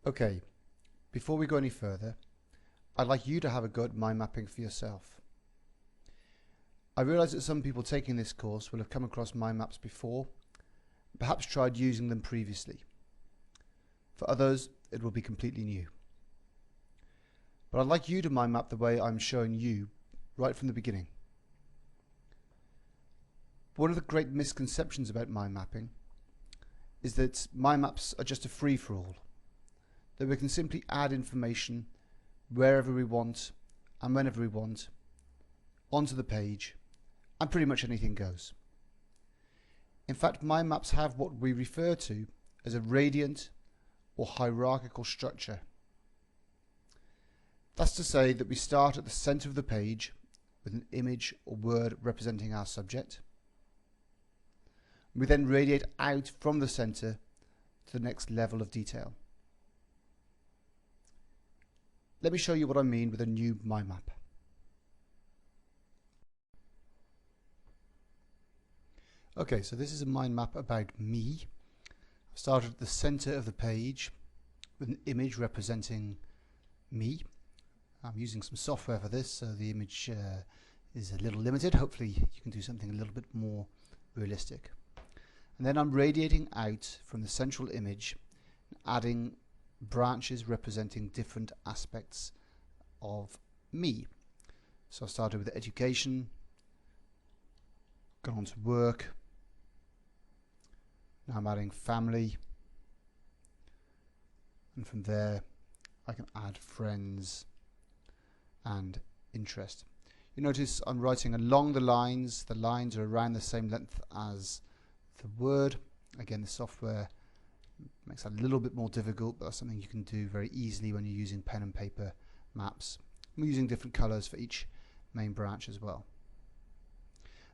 Okay, before we go any further, I'd like you to have a go at mind mapping for yourself. I realise that some people taking this course will have come across mind maps before, perhaps tried using them previously. For others, it will be completely new. But I'd like you to mind map the way I'm showing you right from the beginning. One of the great misconceptions about mind mapping is that mind maps are just a free-for-all, that we can simply add information wherever we want and whenever we want onto the page, and pretty much anything goes. In fact, mind maps have what we refer to as a radiant or hierarchical structure. That's to say that we start at the center of the page with an image or word representing our subject. We then radiate out from the center to the next level of detail. Let me show you what I mean with a new mind map. Okay, so this is a mind map about me. I started at the center of the page with an image representing me. I'm using some software for this, so the image is a little limited. Hopefully you can do something a little bit more realistic. And then I'm radiating out from the central image, adding branches representing different aspects of me. So I started with education, gone on to work, now I'm adding family, and from there I can add friends and interest. You notice I'm writing along the lines are around the same length as the word. Again, the software makes that a little bit more difficult, but that's something you can do very easily when you're using pen and paper maps. We're using different colors for each main branch as well.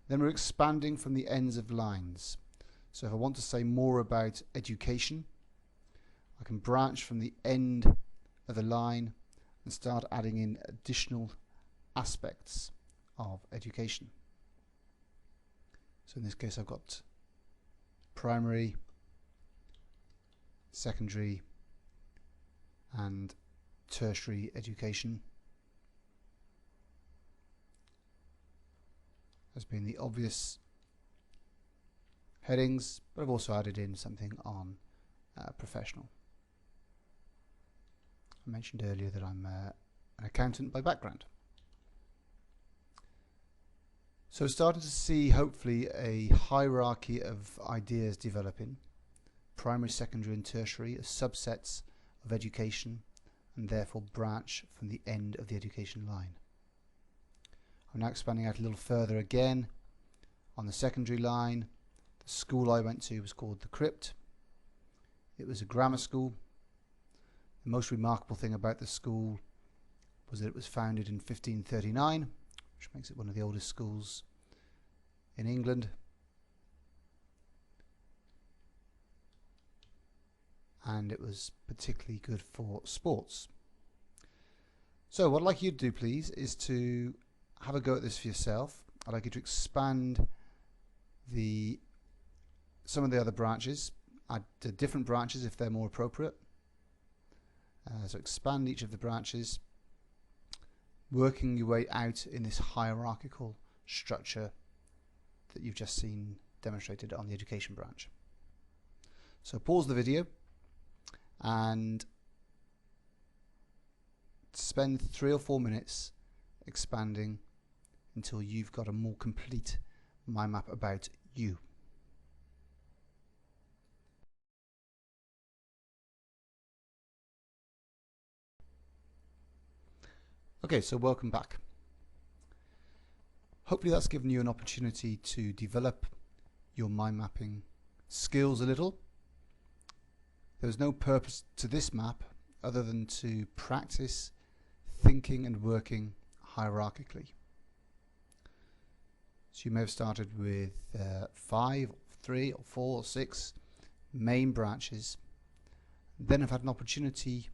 Then we're expanding from the ends of lines. So if I want to say more about education, I can branch from the end of the line and start adding in additional aspects of education. So in this case I've got primary, secondary and tertiary education as being the obvious headings, but I've also added in something on professional. I mentioned earlier that I'm an accountant by background. So starting to see hopefully a hierarchy of ideas developing. Primary, secondary and tertiary as subsets of education and therefore branch from the end of the education line. I'm now expanding out a little further again on the secondary line. The school I went to was called the Crypt. It was a grammar school. The most remarkable thing about the school was that it was founded in 1539, which makes it one of the oldest schools in England. And it was particularly good for sports. So what I'd like you to do, please, is to have a go at this for yourself. I'd like you to expand some of the other branches, add different branches if they're more appropriate. So expand each of the branches, working your way out in this hierarchical structure that you've just seen demonstrated on the education branch. So pause the video and spend 3 or 4 minutes expanding until you've got a more complete mind map about you. Okay, so welcome back. Hopefully that's given you an opportunity to develop your mind mapping skills a little. There was no purpose to this map other than to practice thinking and working hierarchically. So you may have started with 5, 3 or 4 or 6 main branches, then have had an opportunity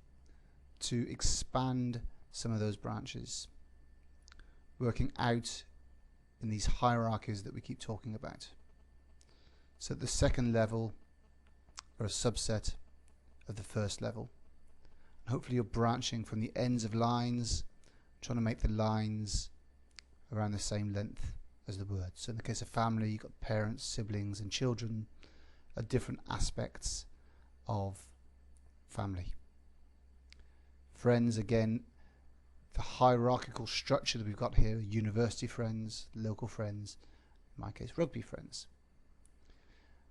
to expand some of those branches, working out in these hierarchies that we keep talking about. So the second level are a subset of the first level, Hopefully you're branching from the ends of lines, trying to make the lines around the same length as the words. So in the case of family, you've got parents, siblings and children are different aspects of family. Friends, again, the hierarchical structure that we've got here, university friends, local friends, in my case rugby friends.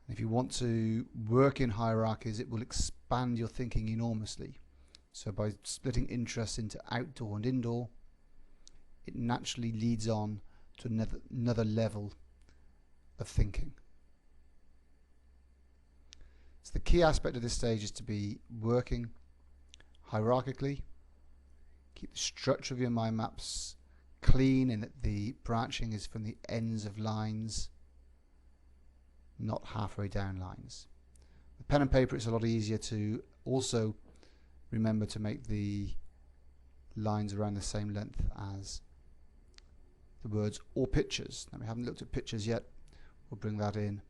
And if you want to work in hierarchies, it will expand your thinking enormously. So by splitting interests into outdoor and indoor, it naturally leads on to another level of thinking. So the key aspect of this stage is to be working hierarchically. Keep the structure of your mind maps clean and that the branching is from the ends of lines, not halfway down lines. With pen and paper, it's a lot easier to also remember to make the lines around the same length as the words or pictures. Now we haven't looked at pictures yet. We'll bring that in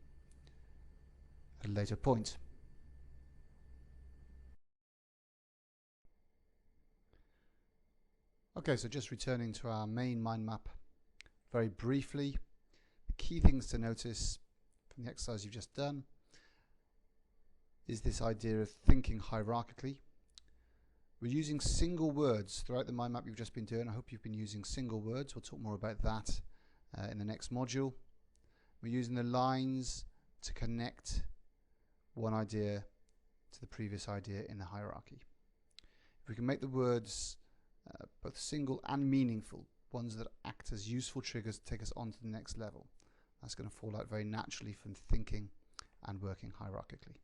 at a later point. Okay, so just returning to our main mind map very briefly. The key things to notice from the exercise you've just done is this idea of thinking hierarchically. We're using single words throughout the mind map you've just been doing. I hope you've been using single words. We'll talk more about that in the next module. We're using the lines to connect one idea to the previous idea in the hierarchy. If we can make the words both single and meaningful, ones that act as useful triggers to take us on to the next level, that's going to fall out very naturally from thinking and working hierarchically.